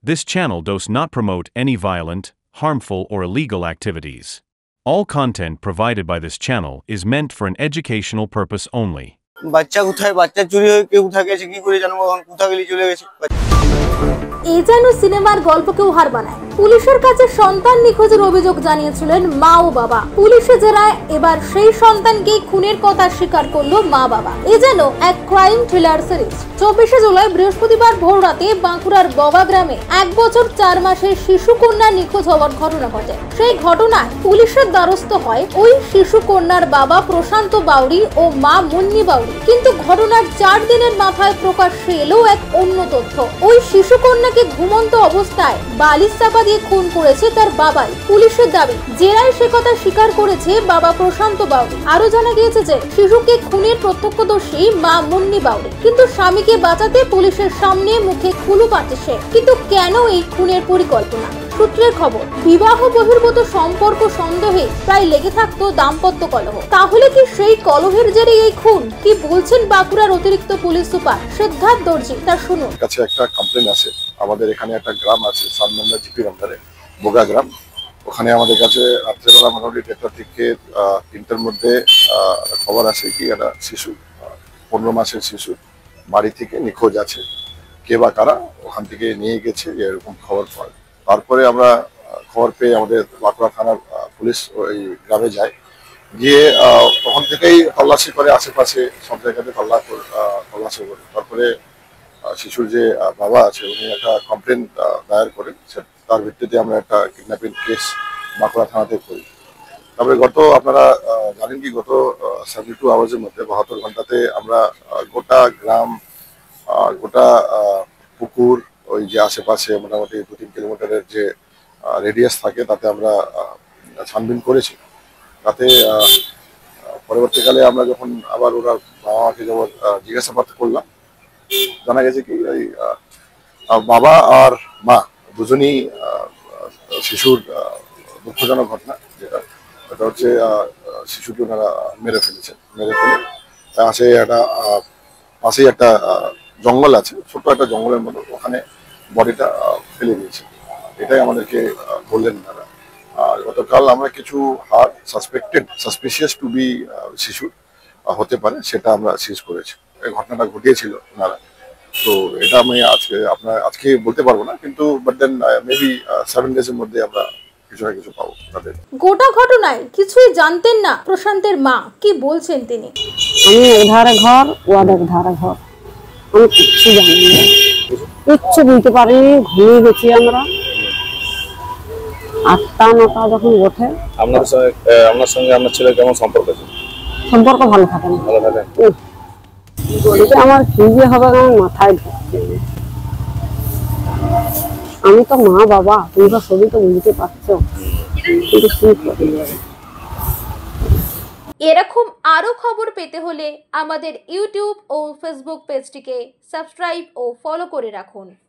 This channel does not promote any violent, harmful, or illegal activities. All content provided by this channel is meant for an educational purpose only. বাচ্চা কোথায় বাচ্চা চুরি হয়ে কেউ কোথায় গেছে কি করে জানবো এখন কোথায় গেলি চলে গেছে এই যেন সিনেমার গল্পকেও হার বানায়। পুলিশের কাছে সন্তান নিখোঁজের অভিযোগ জানিয়েছিলেন মা ও বাবা। পুলিশে জেরায় এবার সেই সন্তানকে খুনের কথা স্বীকার করলো মা বাবা। এ যেন এক ক্রাইম থ্রিলার সিরিজ। 24শে জুলাই বৃহস্পতিবার ভোর রাতে বাঁকুড়ার বগা গ্রামে 1 বছর 4 মাসের শিশু কন্যা নিখোঁজ হওয়ার ঘটনা ঘটে। সেই ঘটনায় পুলিশের দ্বারস্থ হয় ওই শিশু কন্যার বাবা প্রশান্ত বাউরি ও মা মুন্নি বাউরি। কিন্তু ঘটনার 4 দিনের মাথায় প্রকাশ্যে এলো এক অন্য তথ্য। ওই শিশু কন্যাকে ঘুমন্ত অবস্থায় বালিশ চাপা দিয়ে খুন করেছে তার বাবাই। পুলিশের দাবি, জেরায় সে কথা স্বীকার করেছে বাবা প্রশান্ত বাউরি। আরো জানা গিয়েছে যে শিশুকে খুনের প্রত্যক্ষদর্শী মা মুন্নি বাউরি। কিন্তু স্বামীকে বাঁচাতে পুলিশের সামনে মুখে কুলু পাচ্ছে সে। কিন্তু কেন এই খুনের পরিকল্পনা? সূত্রের খবর, বিবাহ বহির্ভূত সম্পর্ক সন্দেহে প্রায় লেগে থাকতো দাম্পত্য কলহ। তাহলে কি সেই কলহের জেরে এই খুন? কি বলছেন বাঁকুড়ার অতিরিক্ত পুলিশ সুপার সিদ্ধার্থ দর্জি, তা শুনুন। কাছে একটা কমপ্লেন আছে, আমাদের এখানে একটা গ্রাম আছে সানমন্দা জিপির আন্ডারে বোগা গ্রাম। ওখানে আমাদের কাছে রাত্রেবেলা মোটামুটি 1টা থেকে 3টার মধ্যে খবর আসে কি একটা শিশু 15 মাসের শিশু বাড়ি থেকে নিখোঁজ আছে, কে বা কারা ওখান থেকে নিয়ে গেছে এরকম খবর পায়। তারপরে আমরা খবর পেয়ে আমাদের বাঁকুড়া থানার পুলিশ ওই গ্রামে যায়, গিয়ে তখন থেকেই তল্লাশি করে আশেপাশে সব জায়গাতে তল্লাশি করে। তারপরে শিশুর যে বাবা আছে উনি একটা কমপ্লেন দায়ের করেন, তার ভিত্তিতে আমরা একটা কিডন্যাপিং কেস বাঁকুড়া থানাতে করি। তারপরে আপনারা জানেন কি গত 72 আওয়ার্সের মধ্যে 72 ঘন্টাতে আমরা গোটা গ্রাম, গোটা পুকুর, ওই যে আশেপাশে মোটামুটি 2-3 কিলোমিটারের যে রেডিয়াস থাকে তাতে আমরা ছানবিন করেছি। তাতে পরবর্তীকালে আমরা যখন আবার ওরা বাবা মাকে যখন জিজ্ঞাসাবাদ করলাম, জানা গেছে কি ওই বাবা আর মা দুজনই শিশুর দুঃখজনক ঘটনা, এটা হচ্ছে শিশুকে ওনারা মেরে ফেলে পাশেই একটা জঙ্গল আছে, ছোট্ট একটা জঙ্গলের মতো, ওখানে বডিটা ফেলে দিয়েছে। এটাই আমাদেরকে বললেন ওনারা। আর গতকাল আমরা কিছু সাসপিশিয়াস টু বি শিশু হতে পারে সেটা আমরা সিজ করেছি। এই ঘটনাটা ঘটিয়েছিল ওনারা, তো এটা আমি আজকে বলতে পারবো না, কিন্তু বাট দেন মেবি 7 ডেজের মধ্যে আমরা কিছু না কিছু পাবো তাদের। গোটা ঘটনায় কিছুই জানতেন না প্রশান্তের মা, কি বলছেন তিনি। আমি এধারে ঘর, ওদের ধারে ঘর, আমি কিচ্ছু জানি না, কিচ্ছু বুঝতে পারিনি, ঘুমিয়ে গেছি আমরা। 8টা-9টা যখন ওঠে। আপনার সঙ্গে আপনার ছেলে কেমন সম্পর্ক আছে? সম্পর্ক ভালো থাকে না। আমার কি যে হবে আমার মাথায় ঢুকছে। আমি তো মা বাবা, তুমি তো সবই তো বুঝতে পারছো, কিন্তু কি করি। এরকম আরো খবর পেতে হলে আমাদের ইউটিউব ও ফেসবুক পেজটিকে সাবস্ক্রাইব ও ফলো করে রাখুন।